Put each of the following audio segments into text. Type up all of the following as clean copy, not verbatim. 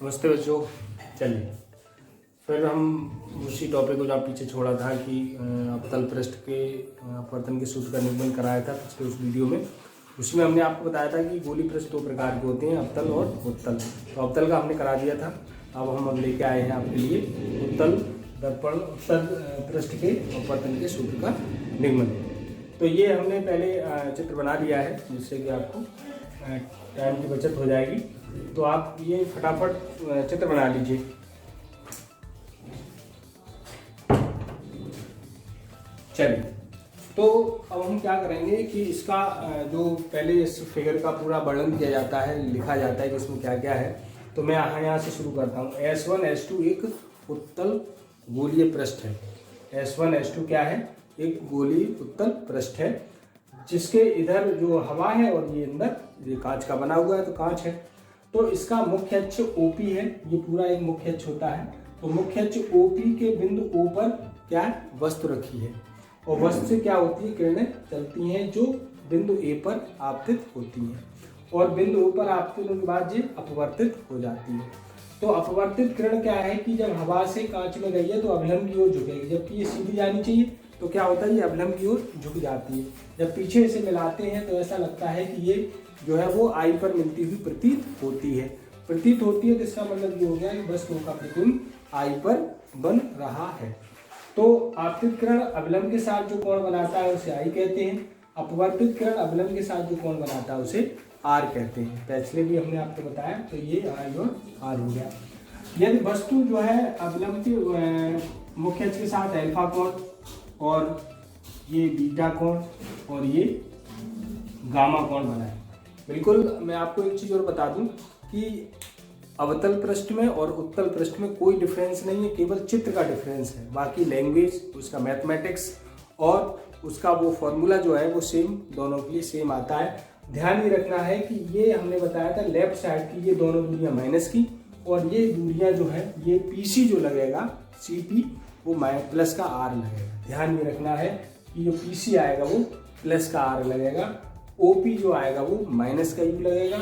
नमस्ते बच्चों। चलिए फिर हम उसी टॉपिक को जहाँ पीछे छोड़ा था कि अवतल पृष्ठ के अपवर्तन के सूत्र का निरूपण कराया था पिछले उस वीडियो में। उसमें हमने आपको बताया था कि गोली पृष्ठ दो प्रकार के होते हैं, अवतल और उत्तल। तो अवतल का हमने करा दिया था। अब लेके आए हैं आपके लिए उत्तल पृष्ठ के अपवर्तन के सूत्र का निगमन। तो ये हमने पहले चित्र बना लिया है जिससे कि आपको टाइम की बचत हो जाएगी। तो आप ये फटाफट चित्र बना लीजिए। चलिए, तो अब हम क्या करेंगे कि इसका जो पहले इस फिगर का पूरा वर्णन किया जाता है, लिखा जाता है कि इसमें क्या क्या है। तो मैं यहाँ से शुरू करता हूँ। S1 S2 एक उत्तल गोलीय पृष्ठ है। S1 S2 क्या है? एक गोलीय उत्तल पृष्ठ है जिसके इधर जो हवा है और ये अंदर ये कांच का बना हुआ है, तो कांच है। तो इसका मुख्य अक्ष OP है। ये पूरा एक मुख्य अक्ष होता है। तो मुख्य अक्ष OP के बिंदु O पर क्या है? वस्तु रखी है और वस्तु से क्या होती है? किरणें चलती हैं जो बिंदु A पर आपतित होती हैं और बिंदु O पर आपतित होने के बाद ये अपवर्तित हो जाती है। तो अपवर्तित किरण क्या है कि जब हवा से कांच में गई है तो अवलंब की ओर झुकेगी, जबकि ये सीधी जानी चाहिए। तो क्या होता है? ये अवलंब की ओर झुक जाती है। जब पीछे से मिलाते हैं तो ऐसा लगता है कि ये जो है वो I पर मिलती हुई प्रतीत होती है। तो इसका मतलब ये हो गया कि वस्तु का प्रतिबिंब I पर बन रहा है। तो आपतित किरण अवलंब के साथ जो कोण बनाता है उसे I कहते हैं। अपवर्तित किरण अवलंब के साथ जो कोण बनाता है उसे R कहते हैं। पिछले भी हमने आपको बताया। तो ये I और R हो गया। यदि वस्तु जो है अवलंब के मुख्य अक्ष के साथ अल्फा कोण और ये बीटा कोण और ये गामा कोण बनाए। बिल्कुल, मैं आपको एक चीज़ और बता दूं कि अवतल पृष्ठ में और उत्तल पृष्ठ में कोई डिफरेंस नहीं है, केवल चित्र का डिफरेंस है। बाकी लैंग्वेज, उसका मैथमेटिक्स और उसका वो फॉर्मूला जो है वो सेम, दोनों के लिए सेम आता है। ध्यान ये रखना है कि ये हमने बताया था लेफ्ट साइड की ये दोनों दूरियां माइनस की और ये दूरियां जो है ये PC जो लगेगा CP वो प्लस का R लगेगा। ध्यान ये रखना है कि जो PC आएगा वो प्लस का R लगेगा, OP जो आएगा वो माइनस का U लगेगा,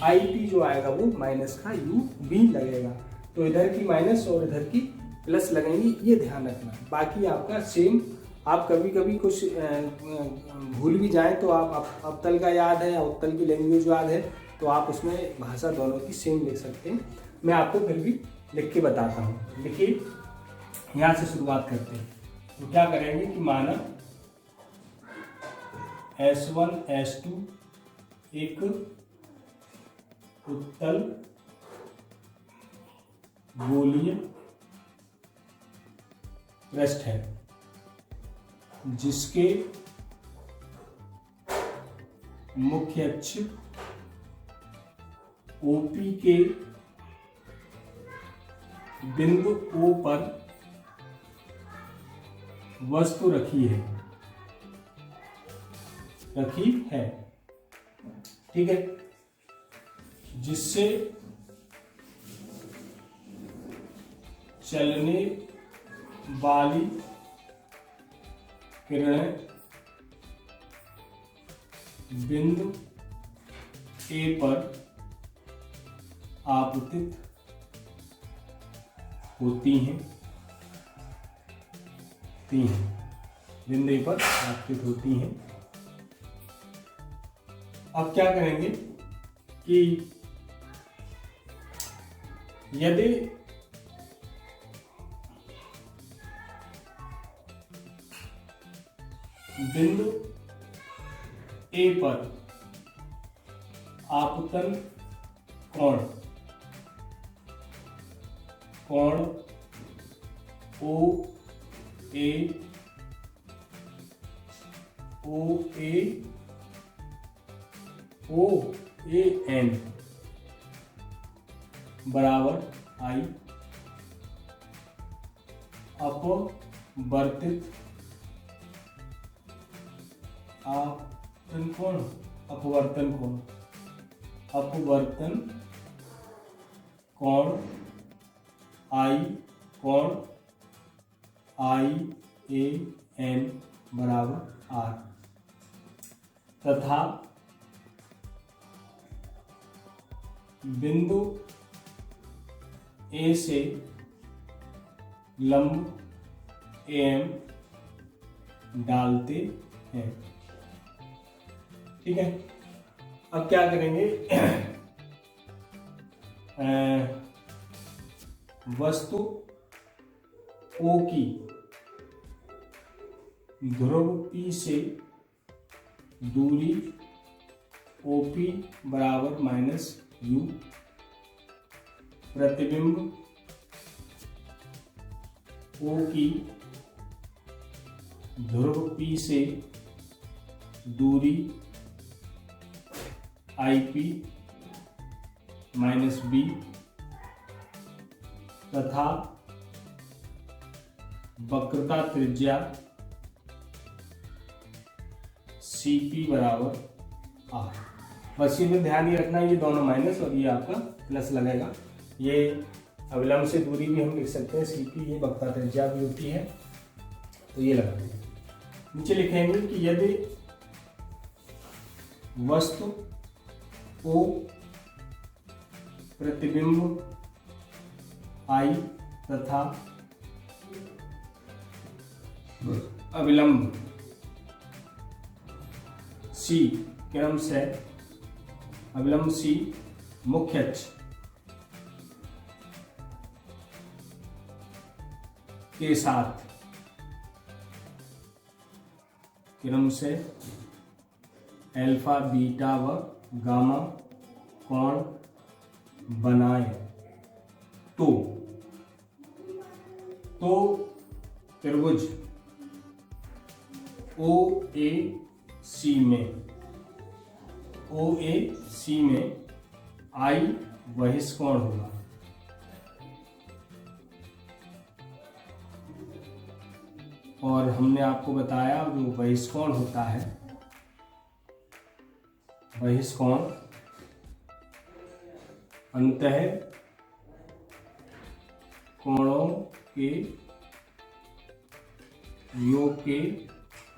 IP जो आएगा वो माइनस का UB लगेगा। तो इधर की माइनस और इधर की प्लस लगेंगी, ये ध्यान रखना। बाकी आपका सेम। आप कभी कभी कुछ भूल भी जाएं तो आप अवतल का याद है या उत्तल की लैंग्वेज याद है तो आप उसमें भाषा दोनों की सेम लिख सकते हैं। मैं आपको फिर भी लिख के बताता हूँ। देखिए, यहाँ से शुरुआत करते हैं। तो क्या करेंगे कि माना S1 S2 एक उत्तल गोलीय पृष्ठ है जिसके मुख्य अक्ष OP के बिंदु O पर वस्तु रखी है, ठीक है, जिससे चलने वाली किरणें बिंदु A पर आपतित होती हैं, बिंदु A पर आपतित होती हैं। अब क्या करेंगे कि यदि बिंदु A पर आपतन कोण OAN बराबर I अपवर्तित अपवर्तन कोण IAN बराबर R तथा बिंदु ए से लंब AM डालते हैं। ठीक है, अब क्या करेंगे, वस्तु O की ध्रुव P से दूरी OP बराबर -u, प्रतिबिंब O की ध्रुव P से दूरी IP -b तथा वक्रता त्रिज्या CP बराबर R। बस ये ध्यान ये रखना, ये दोनों माइनस और ये आपका प्लस लगेगा। ये अविलंब से दूरी भी हम लिख सकते हैं CP, ये वक्रता त्रिज्या भी होती है, तो ये लगा देंगे। नीचे लिखेंगे कि यदि वस्तु O प्रतिबिंब I तथा अविलंब C क्रम से अविलंब C मुख्य अक्ष के साथ क्रम से अल्फा, बीटा व गामा कोण बनाए तो त्रिभुज OAC में I बहिष्कोण होगा। और हमने आपको बताया जो बहिष्कोण होता है, बहिष्कोण अंतः कोणों के योग के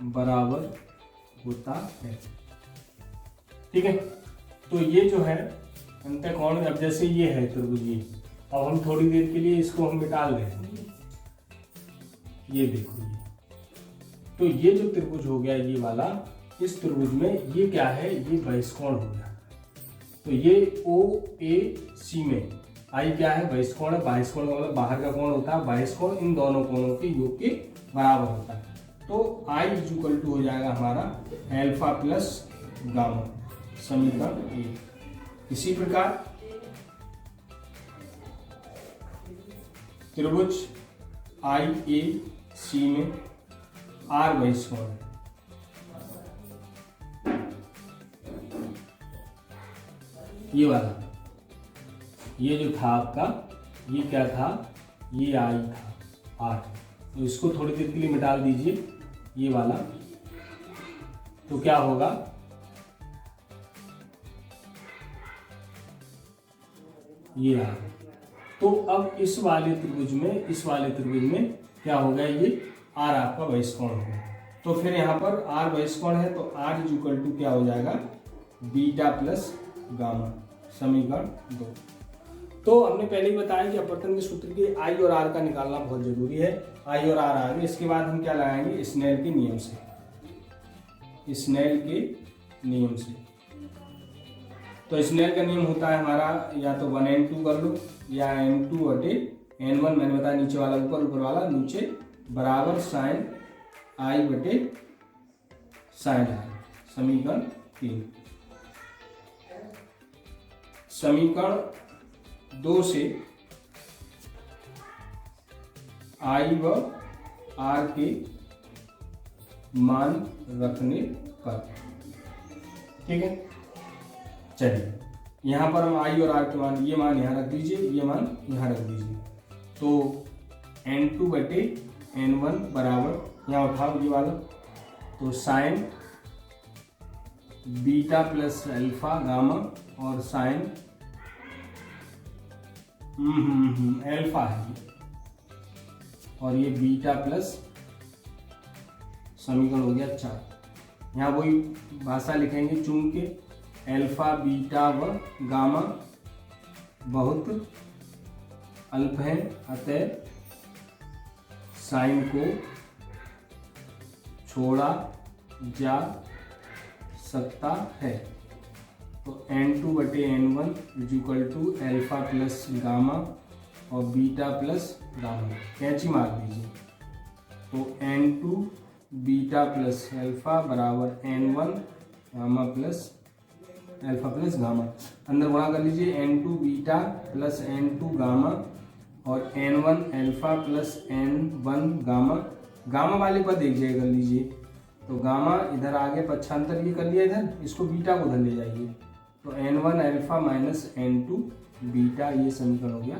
बराबर होता है। ठीक है, तो ये जो है अंतः कोण, अब जैसे ये है त्रिभुज, ये अब हम थोड़ी देर के लिए इसको हम मिटा लेंगे। ये देखो, ये तो ये जो त्रिभुज हो गया ये वाला, इस त्रिभुज में ये क्या है, ये बहिष्कोण हो गया। तो ये OAC में I क्या है, बहिष्कोण है। बहिष्कोण का मतलब बाहर का कोण होता है, बहिष्कोण इन दोनों कोणों के योग के बराबर होता है। तो I इक्वल टू हो जाएगा हमारा अल्फा प्लस गामा, समीकरण 1। इसी प्रकार त्रिभुज IAC में R बहिष्कोण है। ये वाला, ये जो था आपका, ये क्या था, ये I था R, तो इसको थोड़ी देर के लिए मिटा दीजिए ये वाला। तो क्या होगा, ये R। तो अब इस वाले त्रिभुज में क्या होगा, ये R आपका बहिष्कोण होगा। तो फिर यहाँ पर R बहिष्कोण है, तो R इक्वल टू क्या हो जाएगा, बीटा प्लस गामा, समीकरण 2। तो हमने पहले ही बताया कि अपवर्तन के सूत्र के I और R का निकालना बहुत जरूरी है। I और R आ गए, इसके बाद हम क्या लगाएंगे, स्नेल के नियम से। स्नेल के नियम से, तो स्नेल का नियम होता है हमारा, या तो 1n2 कर लो या n2/n1, मैंने बताया नीचे वाला ऊपर, ऊपर वाला नीचे, बराबर साइन I/साइन I, समीकरण 3। समीकरण 2 से I व R के मान रखने पर, ठीक है। चलिए यहाँ पर हम I और R के मान, ये मान यहाँ रख दीजिए, ये मान यहाँ रख दीजिए। तो n2/n1 बराबर, यहाँ उठाओ ये वाला, तो sign beta plus alpha gamma और साइन अल्फा है, और ये बीटा प्लस, समीकरण हो गया 4। यहाँ वही भाषा लिखेंगे, चूंकि अल्फा बीटा व गामा बहुत अल्प हैं, अतः साइन को छोड़ा जा सकता है। तो n2/n1 is equal to alpha plus gamma और बीटा प्लस गामा। कैंची मार दीजिए। तो n2 बीटा प्लस अल्फा बराबर n1 gamma plus alpha plus gamma. अंदर गुणा कर लीजिए, n2 beta plus n2 gamma और n1 alpha plus n1 gamma. Gamma वाले पद एक जगह कर लीजिए। तो गामा इधर आगे पक्षांतर ये कर लिया इधर, इसको बीटा को उधर ले जाइए। तो n1 alpha minus n2 beta, ये समीकरण हो गया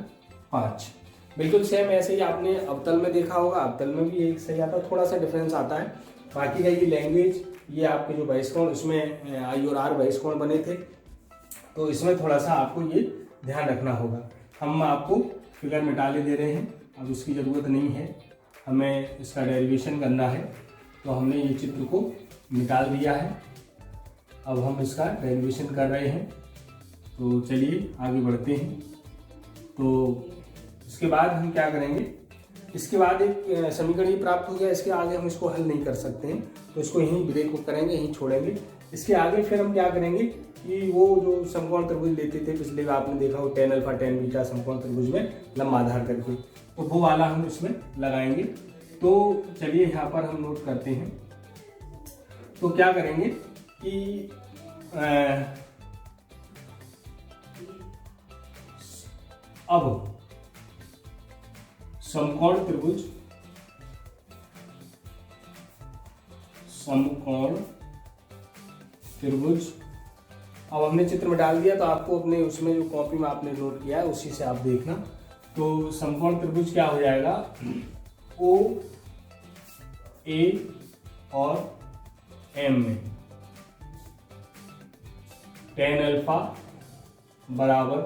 5। बिल्कुल सेम ऐसे ही आपने अवतल में देखा होगा। अवतल में भी एक सही आता है, थोड़ा सा डिफरेंस आता है। बाकी का ये लैंग्वेज, ये आपके जो बहिष्कोण, इसमें आई और आर बहिष्कोण बने थे, तो इसमें थोड़ा सा आपको ये ध्यान रखना होगा। हम आपको फिगर मिटाले दे रहे हैं, अब उसकी ज़रूरत नहीं है, हमें इसका डेरिवेशन करना है। तो हमने ये चित्र को निकाल दिया है, अब हम इसका डेरिवेशन कर रहे हैं। तो चलिए आगे बढ़ते हैं। तो इसके बाद हम क्या करेंगे, इसके बाद एक समीकरण ये प्राप्त हो गया, इसके आगे हम इसको हल नहीं कर सकते हैं, तो इसको यहीं ब्रेक करेंगे, यहीं छोड़ेंगे। इसके आगे फिर हम क्या करेंगे कि वो जो समकोण त्रिभुज लेते थे पिछले बार आपने देखा हो, tan अल्फा tan बीटा समकोण त्रिभुज में लंब आधार करके, तो वो वाला हम इसमें लगाएंगे। तो चलिए यहाँ पर हम नोट करते हैं। तो क्या करेंगे कि अब समकोण त्रिभुज अब हमने चित्र में डाल दिया, तो आपको अपने उसमें जो कॉपी में आपने नोट किया है उसी से आप देखना। तो समकोण त्रिभुज क्या हो जाएगा, ओ ए और एम में tan अल्फा बराबर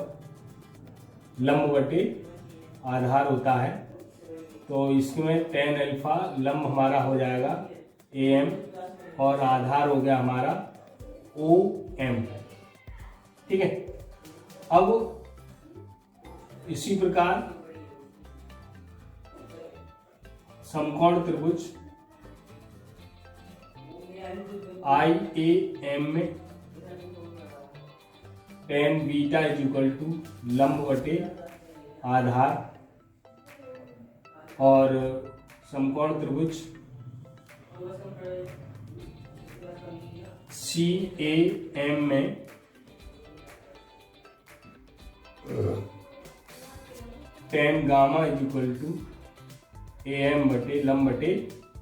लंब बटे आधार होता है। तो इसमें tan अल्फा लंब हमारा हो जाएगा am और आधार हो गया हमारा OM। ठीक है। अब इसी प्रकार समकोण त्रिभुज IAM में tan beta is equal to लंब बटे आधार, और समकोण त्रिभुज CAM में tan gamma is equal to AM बटे लंब बटे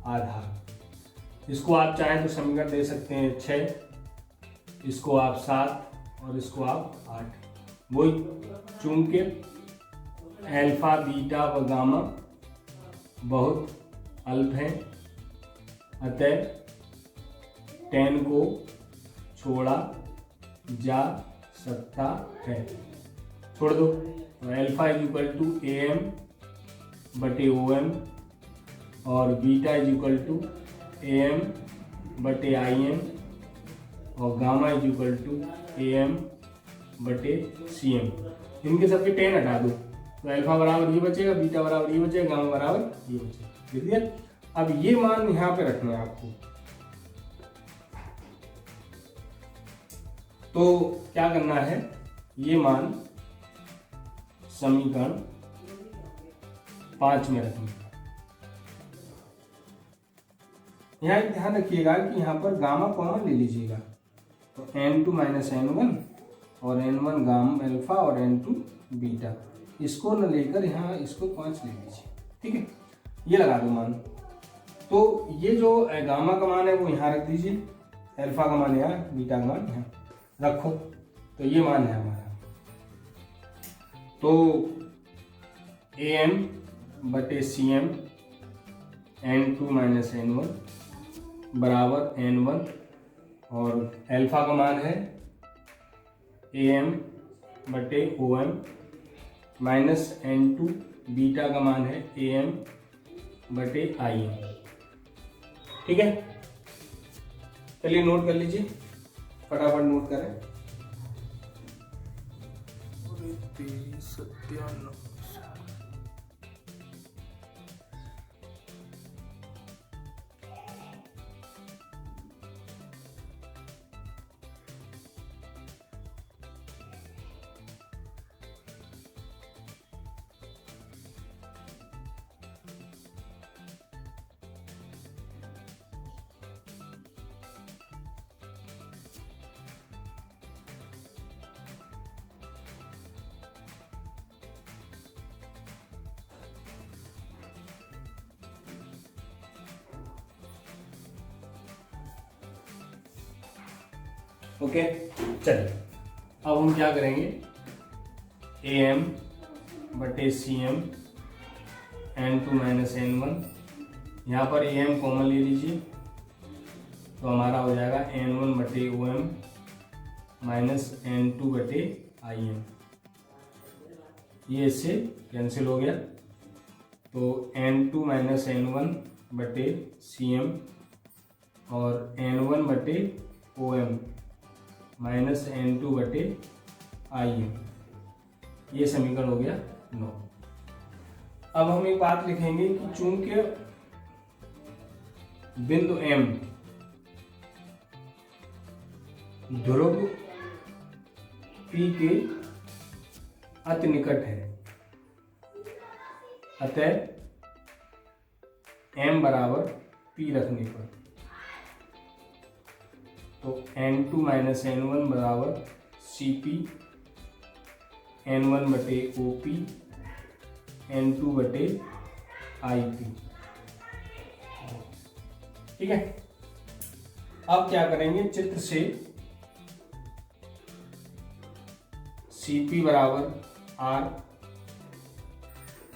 आधार। इसको आप चाहें तो समीकरण दे सकते हैं 6, इसको आप 7 और इसको आप 8। वही चूंकि अल्फा बीटा व गामा बहुत अल्प हैं, अतः tan को छोड़ा जा सकता है। छोड़ दो। तो alpha is equal to AM बटे OM और beta is equal to AM बटे IM और gamma is equal to AM बटे CM। इनके सबके tan हटा दो, तो अल्फा बराबर ये बचेगा, बीटा बराबर ये बचेगा, गामा बराबर ये बचेगा। ठीक है। अब ये मान यहाँ पे रखना है आपको। तो क्या करना है, ये मान समीकरण 5 में रखना। यहाँ एक ध्यान रखिएगा कि यहाँ पर गामा कॉमन ले लीजिएगा। तो n2 माइनस n1 और n1 गामा अल्फा और n2 बीटा, इसको न लेकर यहाँ इसको 5 ले लीजिए। ठीक है, ये लगा दो मान। तो ये जो गामा का मान है वो यहाँ रख दीजिए, अल्फा का मान यहाँ, बीटा का मान यहाँ रखो। तो ये मान है हमारा। तो AM बटे CM n2 माइनस n1 बराबर n1 और अल्फा का मान है AM बटे OM माइनस n2, बीटा का मान है AM बटे IM। ठीक है, चलिए नोट कर लीजिए, फटाफट नोट करें। ओके, चलिए अब हम क्या करेंगे, AM बटे CM N2 माइनस N1, यहाँ पर AM कॉमन ले लीजिए तो हमारा हो जाएगा N1 बटे OM माइनस N2 बटे IM, ये इससे कैंसिल हो गया। तो N2 माइनस N1 बटे CM और N1 बटे OM माइनस N2 बटे IM, ये समीकरण हो गया 9। अब हम एक बात लिखेंगे कि चूंकि बिंदु M ध्रुव P के अति निकट है, अतः M बराबर P रखने पर तो N2 माइनस N1 बराबर CP N1 बटे OP N2 बटे IP, ठीक है। अब क्या करेंगे, चित्र से CP बराबर R,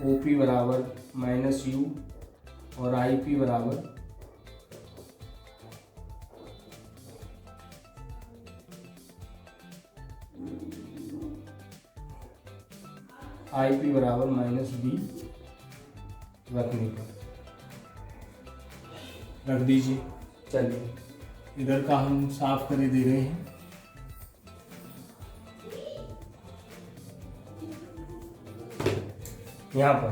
OP बराबर माइनस U और IP बराबर IP बराबर माइनस B रखने पर रख दीजिए। चलिए इधर का हम साफ कर दे रहे हैं। यहाँ पर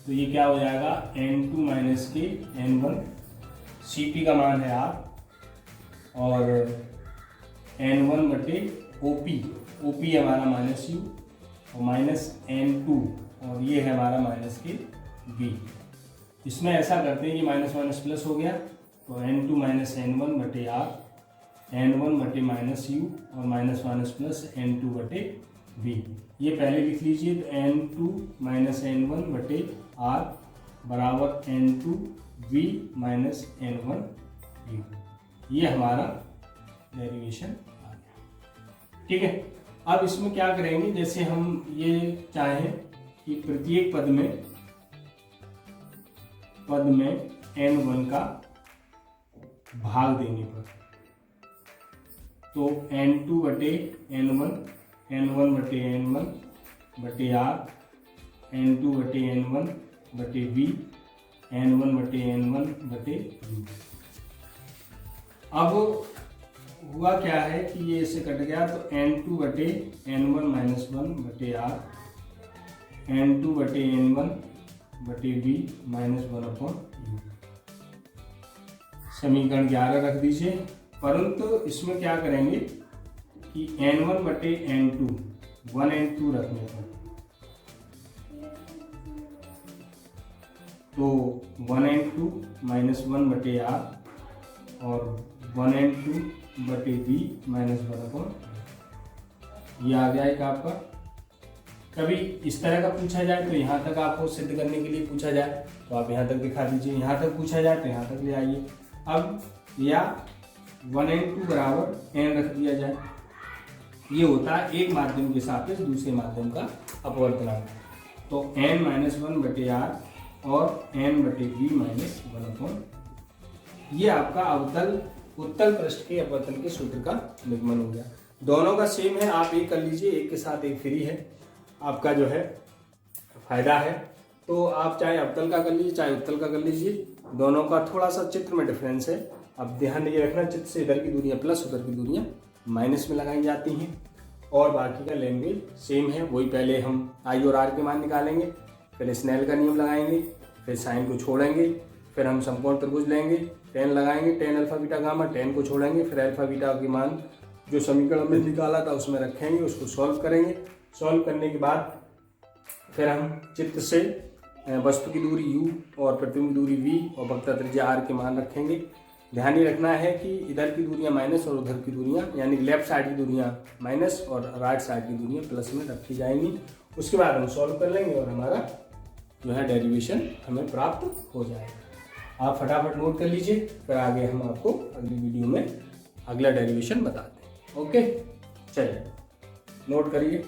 तो ये क्या हो जाएगा, N2 माइनस के N1, CP का मान है R और N1 बटे OP हमारा माइनस U और माइनस N2 और ये है हमारा माइनस के B। इसमें ऐसा करते हैं कि माइनस माइनस प्लस हो गया तो N2 माइनस N1 बटे R, N1 बटे माइनस U और माइनस माइनस प्लस N2 बटे B। ये पहले लिख लीजिए तो N2 माइनस N1 बटे R बराबर N2 V minus N1 U, ये हमारा डेरिवेशन आ गया, ठीक है। अब इसमें क्या करेंगे, जैसे हम ये चाहें कि प्रत्येक पद में N1 का भाग देने पर तो N2 बटे N1, N1 बटे N1 बटे R, N2 बटे N1 बटे B, N1 बटे N1 बटे U। अब हुआ क्या है कि ये इससे कट गया तो N2 बटे N1 माइनस 1 बटे R, N2 बटे N1 बटे B माइनस 1 अपॉन U, समीकरण 11 रख दीजिए। परंतु इसमें क्या करेंगे कि N1 बटे N2 1 N2 रखने पर तो 1 N2 माइनस 1 बटे R और 1 N2 बटे B माइनस 1 अपॉन, ये आ गया एक आपका। कभी इस तरह का पूछा जाए तो यहाँ तक आपको सिद्ध करने के लिए पूछा जाए तो आप यहाँ तक दिखा दीजिए, यहाँ तक पूछा जाए तो यहाँ तक ले आइए। अब या 1 N2 बराबर N रख दिया जाए, ये होता है एक माध्यम के सापेक्ष दूसरे माध्यम का अपवर्तनांक, तो N माइनस 1 बटे R और N बटे B माइनस 1 अपॉन, ये आपका अवतल उत्तल पृष्ठ के अपवर्तन के सूत्र का निगमन हो गया। दोनों का सेम है, आप एक कर लीजिए, एक के साथ एक फ्री है, आपका जो है फायदा है। तो आप चाहे अवतल का कर लीजिए चाहे उत्तल का कर लीजिए, दोनों का थोड़ा सा चित्र में डिफरेंस है। अब ध्यान ये रखना, चित्र से इधर की दूरियां प्लस उधर की दूरियां माइनस में लगाई जाती हैं और बाकी का लैंग्वेज सेम है। वही पहले हम आई और आर के मान निकालेंगे, फिर स्नेल का नियम लगाएंगे, फिर साइन को छोड़ेंगे, फिर हम समकोण त्रिभुज लेंगे, टेन लगाएंगे, tan alpha beta gamma, ten को छोड़ेंगे, फिर अल्फा बीटा के मान जो समीकरण में निकाला था उसमें रखेंगे, उसको सॉल्व करेंगे। सॉल्व करने के बाद फिर हम चित्र से वस्तु की दूरी u और प्रतिबिंब की दूरी v और वक्रता त्रिज्या r के मान रखेंगे। ध्यान ये रखना है कि इधर की दूरियां माइनस और उधर की दूरियां यानी लेफ्ट साइड की दूरियां माइनस और राइट साइड की दूरियां प्लस में रखी जाएंगी। उसके बाद हम सॉल्व कर लेंगे और हमारा जो है डेरिवेशन हमें प्राप्त हो जाएगा। आप फटाफट नोट कर लीजिए, फिर आगे हम आपको अगली वीडियो में अगला डेरिवेशन बताते हैं। ओके, चलिए नोट करिए।